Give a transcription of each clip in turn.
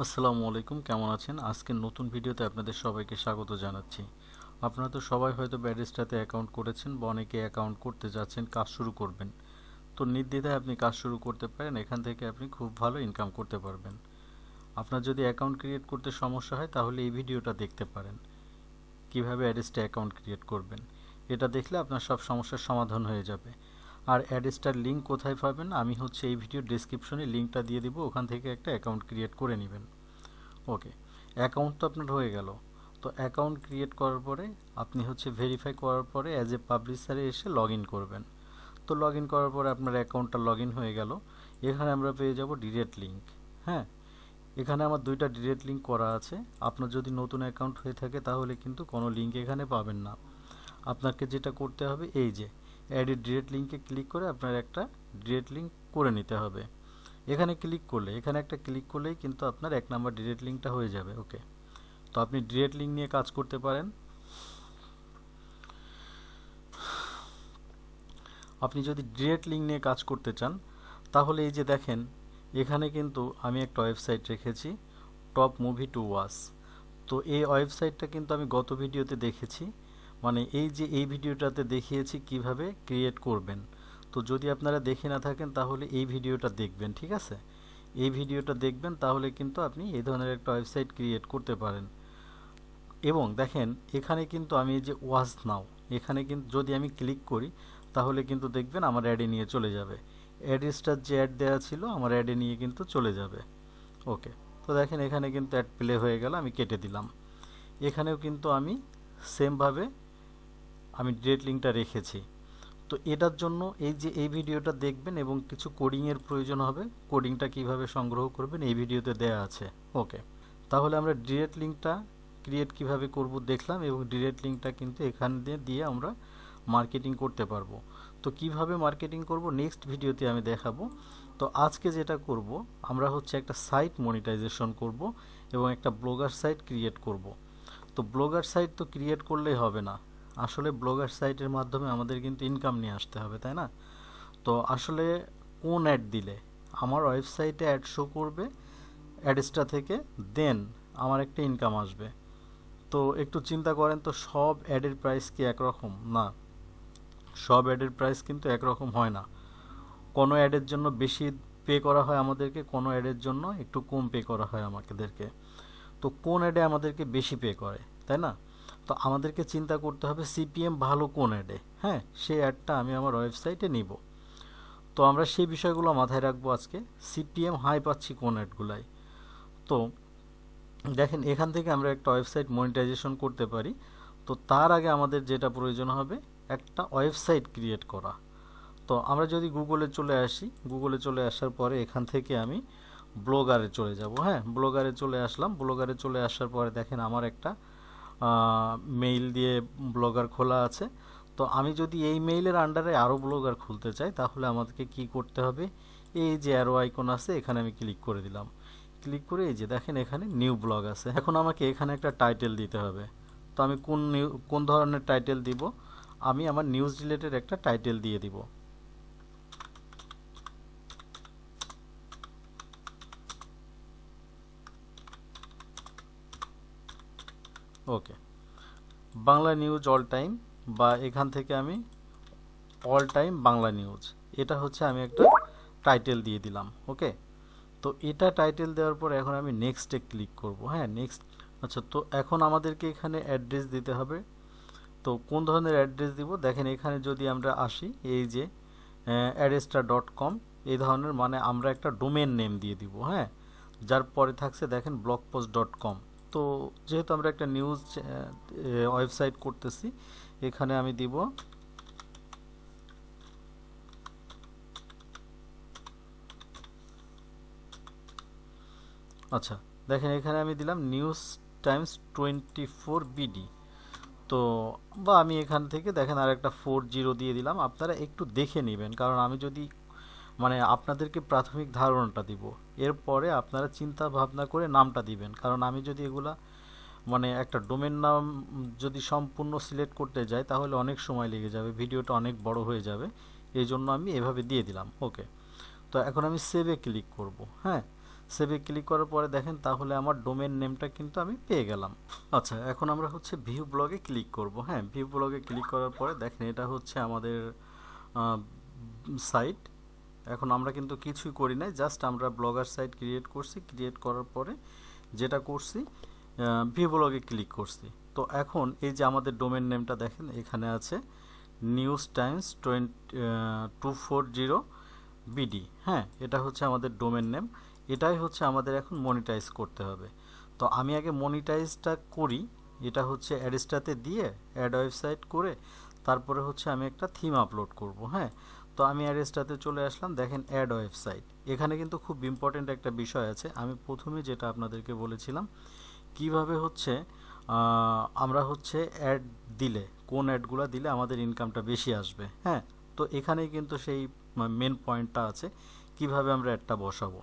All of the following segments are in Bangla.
আসসালামু আলাইকুম, কেমন আছেন? আজকের নতুন ভিডিওতে আপনাদের সবাইকে স্বাগত জানাচ্ছি। আপনারা তো সবাই হয়তো ব্যারিস্টাতে অ্যাকাউন্ট করেছেন বা অনেকে অ্যাকাউন্ট করতে যাচ্ছেন, কাজ শুরু করবেন। তো নির্দ্বিধায় আপনি কাজ শুরু করতে পারেন, এখান থেকে আপনি খুব ভালো ইনকাম করতে পারবেন। আপনার যদি অ্যাকাউন্ট ক্রিয়েট করতে সমস্যা হয় তাহলে এই ভিডিওটা দেখতে পারেন, কিভাবে অ্যাডেস্টে অ্যাকাউন্ট ক্রিয়েট করবেন। এটা দেখলে আপনার সব সমস্যার সমাধান হয়ে যাবে। আর অ্যাডেস্টার লিঙ্ক কোথায় পাবেন? আমি এই ভিডিওর ডেসক্রিপশনে লিঙ্কটা দিয়ে দিব, ওখান থেকে একটা অ্যাকাউন্ট ক্রিয়েট করে নেবেন। ওকে, অ্যাকাউন্ট তো আপনার হয়ে গেল। তো অ্যাকাউন্ট ক্রিয়েট করার পরে আপনি ভেরিফাই করার পরে অ্যাজ এ পাবলিশারে এসে লগ ইন করবেন। তো লগ ইন করার পরে আপনার অ্যাকাউন্টটা লগ ইন হয়ে গেল। এখানে আমরা পেয়ে যাব ডিরেক্ট লিঙ্ক। হ্যাঁ, এখানে আমার দুইটা ডিরেক্ট লিঙ্ক করা আছে। আপনার যদি নতুন অ্যাকাউন্ট হয়ে থাকে তাহলে কিন্তু কোনো লিঙ্ক এখানে পাবেন না। আপনাকে যেটা করতে হবে, এই যে অ্যাডেড ডিরেক্ট লিঙ্কে ক্লিক করে আপনার একটা ডিরেক্ট লিঙ্ক করে নিতে হবে। এখানে ক্লিক করলে, এখানে একটা ক্লিক করলেই কিন্তু আপনার 1 নাম্বার ডিরেক্ট লিঙ্কটা হয়ে যাবে। ওকে, তো আপনি ডিরেক্ট লিঙ্ক নিয়ে কাজ করতে পারেন। আপনি যদি ডিরেক্ট লিঙ্ক নিয়ে কাজ করতে চান তাহলে এই যে দেখেন, এখানে কিন্তু আমি একটা ওয়েবসাইট রেখেছি, টপ মুভি টু ওয়াচ। তো এই ওয়েবসাইটটা কিন্তু আমি গত ভিডিওতে দেখেছি, মানে এই ভিডিওটাতে দেখিয়েছি কিভাবে ক্রিয়েট করবেন। তো যদি আপনারা দেখে না থাকেন তাহলে এই ভিডিওটা দেখবেন, ঠিক আছে? এই ভিডিওটা দেখবেন, তাহলে কিন্তু আপনি এই ধরনের একটা ওয়েবসাইট ক্রিয়েট করতে পারেন। এবং দেখেন, এখানে কিন্তু আমি এই যে ওয়াচ নাও, এখানে কিন্তু যদি আমি ক্লিক করি তাহলে কিন্তু দেখবেন আমার অ্যাডে নিয়ে চলে যাবে। অ্যাড্রেসটার যে অ্যাড দেওয়া ছিল আমার অ্যাডে নিয়ে কিন্তু চলে যাবে। ওকে, তো দেখেন এখানে কিন্তু অ্যাড প্লে হয়ে গেল, আমি কেটে দিলাম। এখানেও কিন্তু আমি সেমভাবে আমি ডিরেক্ট লিঙ্কটা রেখেছি। তো এটার জন্য এই যে এই ভিডিওটা দেখবেন এবং কিছু কোডিংয়ের প্রয়োজন হবে। কোডিংটা কিভাবে সংগ্রহ করবেন এই ভিডিওতে দেয়া আছে। ওকে, তাহলে আমরা ডিরেক্ট লিঙ্কটা ক্রিয়েট কিভাবে করব দেখলাম, এবং ডিরেক্ট লিঙ্কটা কিন্তু এখান দিয়ে আমরা মার্কেটিং করতে পারবো। তো কিভাবে মার্কেটিং করব নেক্সট ভিডিওতে আমি দেখাবো। তো আজকে যেটা করব, আমরা একটা সাইট মনিটাইজেশন করব এবং একটা ব্লগার সাইট ক্রিয়েট করব। তো ব্লগার সাইট তো ক্রিয়েট করলেই হবে না, আসলে ব্লগার সাইটের মাধ্যমে আমাদের কিন্তু ইনকাম নিয়ে আসতে হবে, তাই না? তো আসলে কোন অ্যাড দিলে আমার ওয়েবসাইটে অ্যাড শো করবে অ্যাডসটা থেকে, দেন আমার একটা ইনকাম আসবে। তো একটু চিন্তা করেন তো, সব অ্যাডের প্রাইস কি একরকম না? সব অ্যাডের প্রাইস কিন্তু একরকম হয় না। কোনো অ্যাডের জন্য বেশি পে করা হয় আমাদেরকে, কোনো অ্যাডের জন্য একটু কম পে করা হয় আমাদেরকে। তো কোন অ্যাডে আমাদেরকে বেশি পে করে, তাই না? তো আমাদেরকে চিন্তা করতে হবে সিপিএম ভালো কোন অ্যাডে। হ্যাঁ, সেই অ্যাডটা আমি আমার ওয়েবসাইটে নিব। তো আমরা সেই বিষয়গুলো মাথায় রাখবো আজকে। সিপিএম হাই পাচ্ছি কোন অ্যাডগুলাই। তো দেখেন, এখান থেকে আমরা একটা ওয়েবসাইট মনিটাইজেশন করতে পারি। তো তার আগে আমাদের যেটা প্রয়োজন হবে, একটা ওয়েবসাইট ক্রিয়েট করা। তো আমরা যদি গুগলে চলে আসি, গুগলে চলে আসার পরে এখান থেকে আমি ব্লগারে চলে যাব। হ্যাঁ, ব্লগারে চলে আসলাম। ব্লগারে চলে আসার পরে দেখেন আমার একটা মেইল দিয়ে ব্লগার খোলা আছে। তো আমি যদি এই মেইলের আন্ডারে আরও ব্লগার খুলতে চাই তাহলে আমাদেরকে কি করতে হবে, এই যে অ্যারো আইকন আছে এখানে আমি ক্লিক করে দিলাম। ক্লিক করে এই যে দেখেন এখানে নিউ ব্লগ আছে। এখন আমাকে এখানে একটা টাইটেল দিতে হবে। তো আমি কোন ধরনের টাইটেল দিব? আমি আমার নিউজ রিলেটেড একটা টাইটেল দিয়ে দিব। ওকে, বাংলা নিউজ অল টাইম, বা এখান থেকে আমি অল টাইম বাংলা নিউজ, এটা আমি একটা টাইটেল দিয়ে দিলাম। ওকে, তো এটা টাইটেল দেওয়ার পর এখন আমি নেক্সটে ক্লিক করব। হ্যাঁ, নেক্সট। আচ্ছা, তো এখন আমাদেরকে এখানে অ্যাড্রেস দিতে হবে। তো কোন ধরনের অ্যাড্রেস দিব? দেখেন এখানে যদি আমরা আসি, এই যে অ্যাডেস্টা.com, এই ধরনের, মানে আমরা একটা ডোমেন নেম দিয়ে দিব। হ্যাঁ, যার পরে থাকছে দেখেন blogpost.com। তো যেহেতু আমরা একটা নিউজ ওয়েবসাইট করতেছি, এখানে আমি দিব আচ্ছা, দেখেন এখানে আমি দিলাম নিউজ টাইমস 24 বিডি। তো বা আমি এখান থেকে দেখেন আর একটা 40 দিয়ে দিলাম। আপনারা একটু দেখে নেবেন, কারণ আমি যদি মানে আপনাদেরকে প্রাথমিক ধারণাটা দিব, এরপরে আপনারা চিন্তা ভাবনা করে নামটা দিবেন। কারণ আমি যদি এগুলা মানে একটা ডোমেন নাম যদি সম্পূর্ণ সিলেক্ট করতে যাই তাহলে অনেক সময় লেগে যাবে, ভিডিওটা অনেক বড় হয়ে যাবে। এই জন্য আমি এভাবে দিয়ে দিলাম। ওকে, তো এখন আমি সেভে ক্লিক করব। হ্যাঁ, সেভে ক্লিক করার পরে দেখেন তাহলে আমার ডোমেন নেমটা কিন্তু আমি পেয়ে গেলাম। আচ্ছা, এখন আমরা হচ্ছে ভিউ ব্লগে ক্লিক করব। হ্যাঁ, ভিউ ব্লগে ক্লিক করার পরে দেখেন এটা হচ্ছে আমাদের সাইট। এখন আমরা কিন্তু কিছুই করি নাই, জাস্ট আমরা ব্লগার সাইট ক্রিয়েট করছি। ক্রিয়েট করার পরে যেটা করছি, ভিউ ব্লগে ক্লিক করছি। তো এখন এই যে আমাদের ডোমেন নেমটা দেখেন এখানে আছে নিউজ টাইমস 240 বিডি। হ্যাঁ, এটা হচ্ছে আমাদের ডোমেন নেম। এটাই হচ্ছে আমাদের এখন মনিটাইজ করতে হবে। তো আমি আগে মনিটাইজটা করি, এটা হচ্ছে অ্যাড্রেসটাতে দিয়ে অ্যাড ওয়েবসাইট করে তারপরে হচ্ছে আমি একটা থিম আপলোড করব। হ্যাঁ, তো আমি অ্যাড্রেসটাতে চলে আসলাম, দেখেন অ্যাড ওয়েবসাইট। এখানে কিন্তু খুব ইম্পর্টেন্ট একটা বিষয় আছে। আমি প্রথমে যেটা আপনাদেরকে বলেছিলাম কিভাবে হচ্ছে আমরা হচ্ছে অ্যাড দিলে, কোন অ্যাডগুলো দিলে আমাদের ইনকামটা বেশি আসবে। হ্যাঁ, তো এখানেই কিন্তু সেই মেন পয়েন্টটা আছে, কিভাবে আমরা অ্যাডটা বসাবো।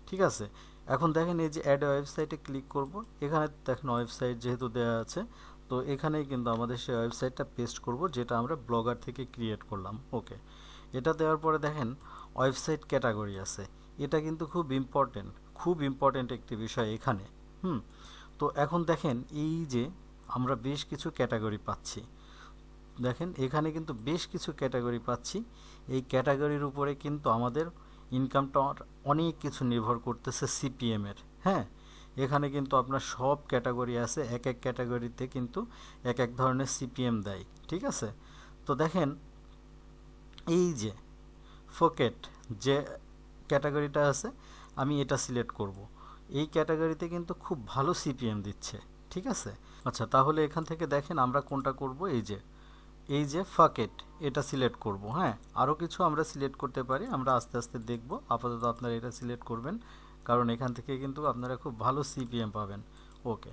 ঠিক আছে, এখন দেখেন এই যে অ্যাড ওয়েবসাইটে ক্লিক করব। এখানে দেখেন ওয়েবসাইট যেহেতু দেওয়া আছে, তো এখানেই কিন্তু আমাদের সেই ওয়েবসাইটটা পেস্ট করব যেটা আমরা ব্লগার থেকে ক্রিয়েট করলাম। ওকে, এটা দেওয়ার পরে দেখেন ওয়েবসাইট ক্যাটাগরি আছে। এটা কিন্তু খুব ইম্পর্টেন্ট একটি বিষয় এখানে। হুম, তো এখন দেখেন এই যে আমরা বেশ কিছু ক্যাটাগরি পাচ্ছি। দেখেন এখানে কিন্তু বেশ কিছু ক্যাটাগরি পাচ্ছি। এই ক্যাটাগরির উপরে কিন্তু আমাদের ইনকামটা অনেক কিছু নির্ভর করতেছে সিপিএমের। হ্যাঁ, এখানে কিন্তু আপনার সব ক্যাটাগরি আছে, এক এক ক্যাটাগরিতে কিন্তু এক এক ধরনের সিপিএম দেয়। ঠিক আছে, তো দেখেন এই যে ফোকেট যে ক্যাটাগরিটা আছে, আমি এটা সিলেক্ট করব। এই ক্যাটাগরিতে কিন্তু খুব ভালো সিপিএম দিচ্ছে। ঠিক আছে, আচ্ছা তাহলে এখান থেকে দেখেন আমরা কোনটা করব, এই যে ফাকেট, এটা সিলেক্ট করব। হ্যাঁ, আরও কিছু আমরা সিলেক্ট করতে পারি, আমরা আস্তে আস্তে দেখব। আপাতত আপনারা এটা সিলেক্ট করবেন, কারণ এখান থেকে কিন্তু আপনারা খুব ভালো সিপিএম পাবেন। ওকে,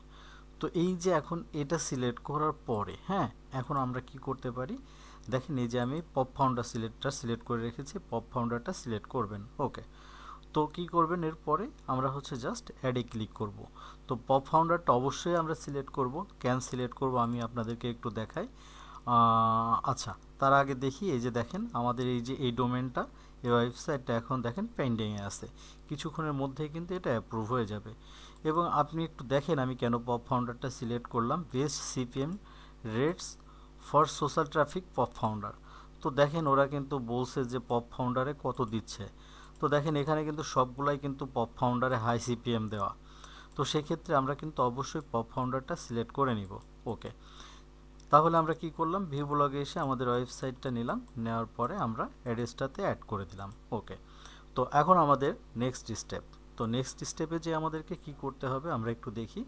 তো এই যে এখন এটা সিলেক্ট করার পরে, হ্যাঁ, এখন আমরা কি করতে পারি, দেখেন এই যে আমি পপ ফাউন্ডার সিলেক্ট করে রেখেছি, পপ ফাউন্ডারটা সিলেক্ট করবেন। ওকে, তো কি করবেন এরপরে আমরা হচ্ছে জাস্ট অ্যাডে ক্লিক করব। তো পপ ফাউন্ডারটা অবশ্যই আমরা সিলেক্ট করব। কেন সিলেক্ট করব আমি আপনাদেরকে একটু দেখাই। আচ্ছা, তার আগে দেখি এই যে দেখেন আমাদের এই যে এই ডোমেনটা, এই ওয়েবসাইটটা এখন দেখেন পেন্ডিংয়ে আছে। কিছুক্ষণের মধ্যেই কিন্তু এটা অ্যাপ্রুভ হয়ে যাবে। এবং আপনি একটু দেখেন আমি কেন পপ ফাউন্ডারটা সিলেক্ট করলাম, best CPM rates for social traffic pop founder. তো দেখেন ওরা কিন্তু বলছে যে পপ ফাউন্ডারে কত দিচ্ছে। তো দেখেন এখানে কিন্তু সবগুলাই কিন্তু পপ ফাউন্ডারে হাই সিপিএম দেওয়া। তো সেক্ষেত্রে আমরা কিন্তু অবশ্যই পপ ফাউন্ডারটা সিলেক্ট করে নিব। ওকে, তাহলে আমরা কি করলাম, ভিউ ব্লগে এসে আমাদের ওয়েবসাইটটা নিলাম, নেওয়ার পরে আমরা অ্যাড্রেসটাতে অ্যাড করে দিলাম। ওকে, তো এখন আমাদের নেক্সট স্টেপ। তো নেক্সট স্টেপে যে আমাদেরকে কি করতে হবে আমরা একটু দেখি।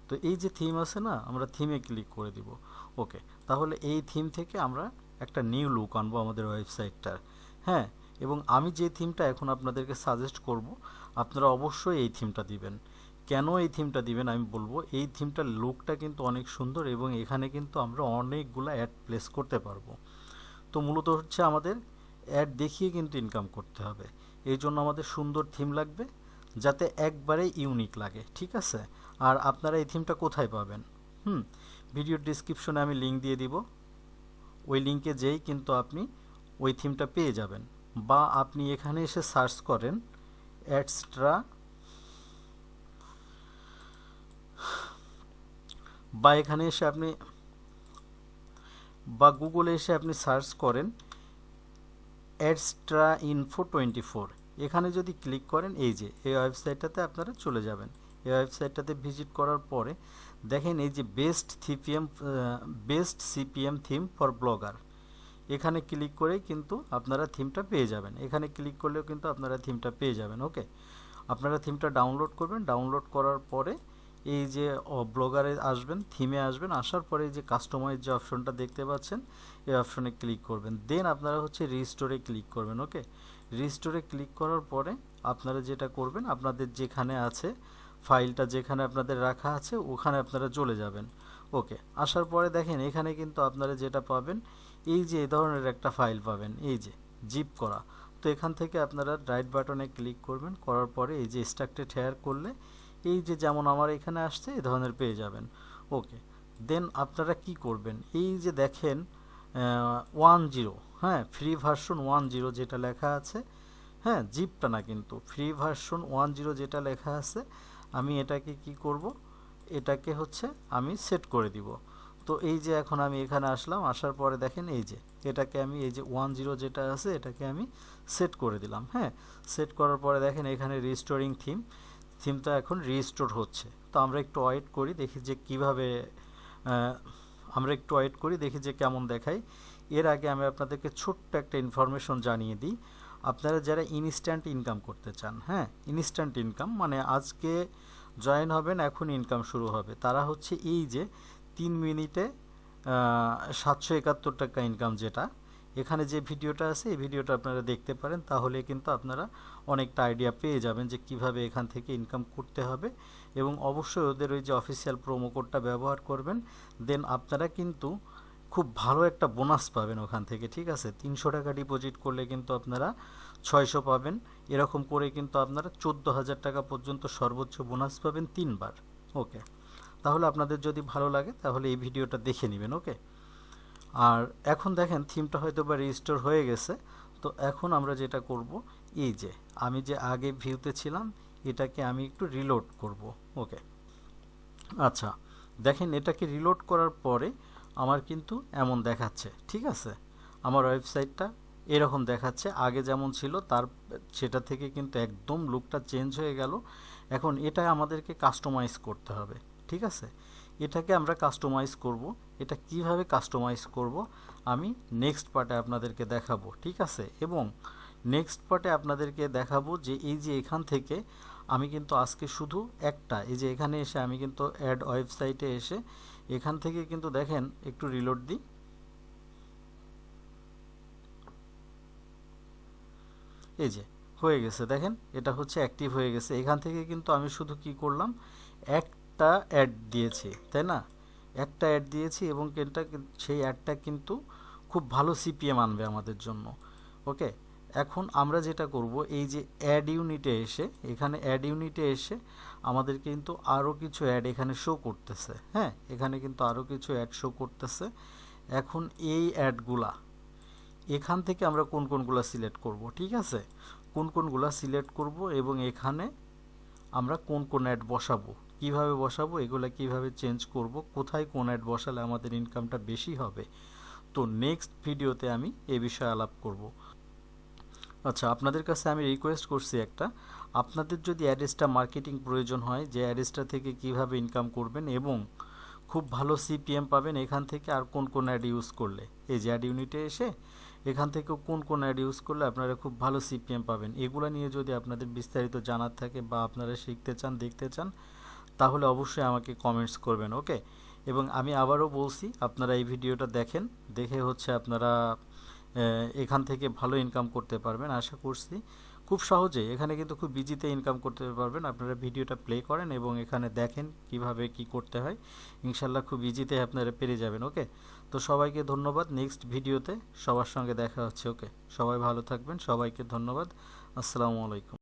তো এই যে থিম আছে না, আমরা থিমে ক্লিক করে দিব। ওকে, তাহলে এই থিম থেকে আমরা একটা নিউ লুক আনবো আমাদের ওয়েবসাইটটার। হ্যাঁ, এবং আমি যে থিমটা এখন আপনাদেরকে সাজেস্ট করব, আপনারা অবশ্যই এই থিমটা দিবেন। কেন এই থিমটা দিবেন আমি বলবো। এই থিমটার লুকটা কিন্তু অনেক সুন্দর এবং এখানে কিন্তু আমরা অনেকগুলো অ্যাড প্লেস করতে পারবো। তো মূলত হচ্ছে আমাদের অ্যাড দেখিয়ে কিন্তু ইনকাম করতে হবে। এই জন্য আমাদের সুন্দর থিম লাগবে, যাতে একবারে ইউনিক লাগে। ঠিক আছে, আর আপনারা এই থিমটা কোথায় পাবেন? ভিডিওর ডিসক্রিপশনে আমি লিঙ্ক দিয়ে দিব। ওই লিঙ্কে যেই কিন্তু আপনি ওই থিমটা পেয়ে যাবেন। বা আপনি এখানে এসে সার্চ করেন অ্যাডস্ট্রা, বা এখানে এসে আপনি বা গুগলে এসে আপনি সার্চ করেন অ্যাডস্ট্রা ইনফো 24। এখানে যদি ক্লিক করেন এই যে এই ওয়েবসাইটটাতে আপনারা চলে যাবেন। এই ওয়েবসাইটটাতে ভিজিট করার পরে দেখেন এই যে best CPM theme for blogger, এখানে ক্লিক করেই কিন্তু আপনারা থিমটা পেয়ে যাবেন। এখানে ক্লিক করলেও কিন্তু আপনারা থিমটা পেয়ে যাবেন। ওকে, আপনারা থিমটা ডাউনলোড করবেন। ডাউনলোড করার পরে এই যে ব্লগারে আসবেন, থিমে আসবেন, আসার পরে এই যে কাস্টমাইজ যে অপশনটা দেখতে পাচ্ছেন, এই অপশনে ক্লিক করবেন। দেন আপনারা হচ্ছে রিস্টোরে ক্লিক করবেন। ওকে, রিস্টোরে ক্লিক করার পরে আপনারা যেটা করবেন, আপনাদের যেখানে আছে ফাইলটা, যেখানে আপনাদের রাখা আছে ওখানে আপনারা চলে যাবেন। ওকে, আসার পরে দেখেন এখানে কিন্তু আপনারা যেটা পাবেন, এই যে এই ধরনের একটা ফাইল পাবেন, এই যে জিপ করা। তো এখান থেকে আপনারা রাইট বাটনে ক্লিক করবেন, করার পরে এই যে এক্সট্রাক্টেড হেয়ার করলে এই যে যেমন আমার এখানে আসছে এই ধরনের পেয়ে যাবেন। ওকে, দেন আপনারা কি করবেন, এই যে দেখেন 10, হ্যাঁ, ফ্রি ভার্সন 10 যেটা লেখা আছে, হ্যাঁ, জিপটা না, কিন্তু ফ্রি ভার্সন 10 যেটা লেখা আছে আমি এটাকে কি করব, এটাকে হচ্ছে আমি সেট করে দিব। তো এই যে এখন আমি এখানে আসলাম, আসার পরে দেখেন এই যে এটাকে আমি এই যে 10 যেটা আছে এটাকে আমি সেট করে দিলাম। হ্যাঁ, সেট করার পরে দেখেন এখানে রিস্টোরিং থিমটা এখন রিস্টোর হচ্ছে। তো আমরা একটু ওয়েট করি, দেখি যে কিভাবে আমরা একটু ওয়েট করি, দেখি যে কেমন দেখায়। এর আগে আমি আপনাদেরকে ছোট্ট একটা ইনফরমেশন জানিয়ে দিই। আপনারা যারা ইনস্ট্যান্ট ইনকাম করতে চান, হ্যাঁ, ইনস্ট্যান্ট ইনকাম মানে আজকে জয়েন হবেন এখন ইনকাম শুরু হবে, তারা হচ্ছে এই যে 3 মিনিটে 771 টাকা ইনকাম, যেটা এখানে যে ভিডিওটা আছে এই ভিডিওটা আপনারা দেখতে পারেন, তাহলে কিন্তু আপনারা অনেকটা আইডিয়া পেয়ে যাবেন যে কিভাবে এখান থেকে ইনকাম করতে হবে। এবং অবশ্যই ওদের ওই যে অফিসিয়াল প্রোমো কোডটা ব্যবহার করবেন, দেন আপনারা কিন্তু খুব ভালো একটা বোনাস পাবেন ওখান থেকে। ঠিক আছে, 300 টাকা ডিপোজিট করলে কিন্তু আপনারা 600 পাবেন, এরকম করে কিন্তু আপনারা 14,000 টাকা পর্যন্ত সর্বোচ্চ বোনাস পাবেন 3 বার। ওকে, তাহলে আপনাদের যদি ভালো লাগে তাহলে এই ভিডিওটা দেখে নেবেন। ওকে, আর এখন দেখেন থিমটা হয়তো বা রেজিস্টোর হয়ে গেছে। তো এখন আমরা যেটা করব, এই যে আমি যে আগে ভিউতে ছিলাম এটাকে আমি একটু রিলোড করব। ওকে, আচ্ছা, দেখেন এটাকে রিলোড করার পরে আমার কিন্তু এমন দেখাচ্ছে। ঠিক আছে, আমার ওয়েবসাইটটা এরকম দেখাচ্ছে, আগে যেমন ছিল তার সেটা থেকে কিন্তু একদম লুকটা চেঞ্জ হয়ে গেল। এখন এটা আমাদেরকে কাস্টমাইজ করতে হবে। ঠিক আছে, এটাকে আমরা কাস্টমাইজ করব। এটা কিভাবে কাস্টমাইজ করব আমি নেক্সট পার্টে আপনাদেরকে দেখাবো। ঠিক আছে, এবং নেক্সট পার্টে আপনাদেরকে দেখাবো যে এই যে এখান থেকে আমি কিন্তু আজকে শুধু একটা, এই যে এখানে এসে আমি কিন্তু অ্যাড ওয়েবসাইটে এসে এখান থেকে কিন্তু দেখেন একটু রিলোড দিই, এই যে হয়ে গেছে, দেখেন এটা হচ্ছে অ্যাক্টিভ হয়ে গেছে। এখান থেকে কিন্তু আমি শুধু কি করলাম, একটা অ্যাড দিয়েছি, তাই না, একটা অ্যাড দিয়েছি এবং এটা সেই অ্যাডটা কিন্তু খুব ভালো সিপিএম আনবে আমাদের জন্য। ওকে, এখন আমরা যেটা করব, এই যে অ্যাড ইউনিটে এসে, এখানে অ্যাড ইউনিটে এসে আমাদের কিন্তু আরও কিছু অ্যাড এখানে শো করতেছে। হ্যাঁ, এখানে কিন্তু আরও কিছু অ্যাড শো করতেছে। এখন এই অ্যাডগুলা এখান থেকে আমরা কোন কোনগুলো সিলেক্ট করব। ঠিক আছে, কোন কোনগুলো সিলেক্ট করব এবং এখানে আমরা কোন কোন অ্যাড বসাবো, কিভাবে বসাবো, এগুলো কিভাবে চেঞ্জ করব, কোথায় কোন অ্যাড বসালে আমাদের ইনকামটা বেশি হবে, তো নেক্সট ভিডিওতে আমি এ বিষয়ে আলাপ করব। আচ্ছা, আপনাদের কাছে আমি রিকোয়েস্ট করছি একটা, আপনাদের যদি অ্যাড্রেসটা মার্কেটিং প্রয়োজন হয়, যে অ্যাড্রেসটা থেকে কিভাবে ইনকাম করবেন এবং খুব ভালো সিপিএম পাবেন এখান থেকে, আর কোন কোন অ্যাড ইউজ করলে, এই যে অ্যাড ইউনিটে এসে এখান থেকে কোন কোন অ্যাড ইউজ করলে আপনারা খুব ভালো সিপিএম পাবেন, এগুলো নিয়ে যদি আপনাদের বিস্তারিত জানার থাকে বা আপনারা শিখতে চান, দেখতে চান, তাহলে অবশ্যই আমাকে কমেন্টস করবেন। ওকে, এবং আমি আবারও বলছি আপনারা এই ভিডিওটা দেখেন, দেখে হচ্ছে আপনারা এখান থেকে ভালো ইনকাম করতে পারবেন আশা করছি খুব সহজেই। এখানে কিন্তু খুব ইজিতে ইনকাম করতে পারবেন। আপনারা ভিডিওটা প্লে করেন এবং এখানে দেখেন কিভাবে কি করতে হয়, ইনশাল্লাহ খুব ইজিতে আপনারা পেরে যাবেন। ওকে, তো সবাইকে ধন্যবাদ, নেক্সট ভিডিওতে সবার সঙ্গে দেখা হচ্ছে। ওকে, সবাই ভালো থাকবেন, সবাইকে ধন্যবাদ, আসসালামু আলাইকুম।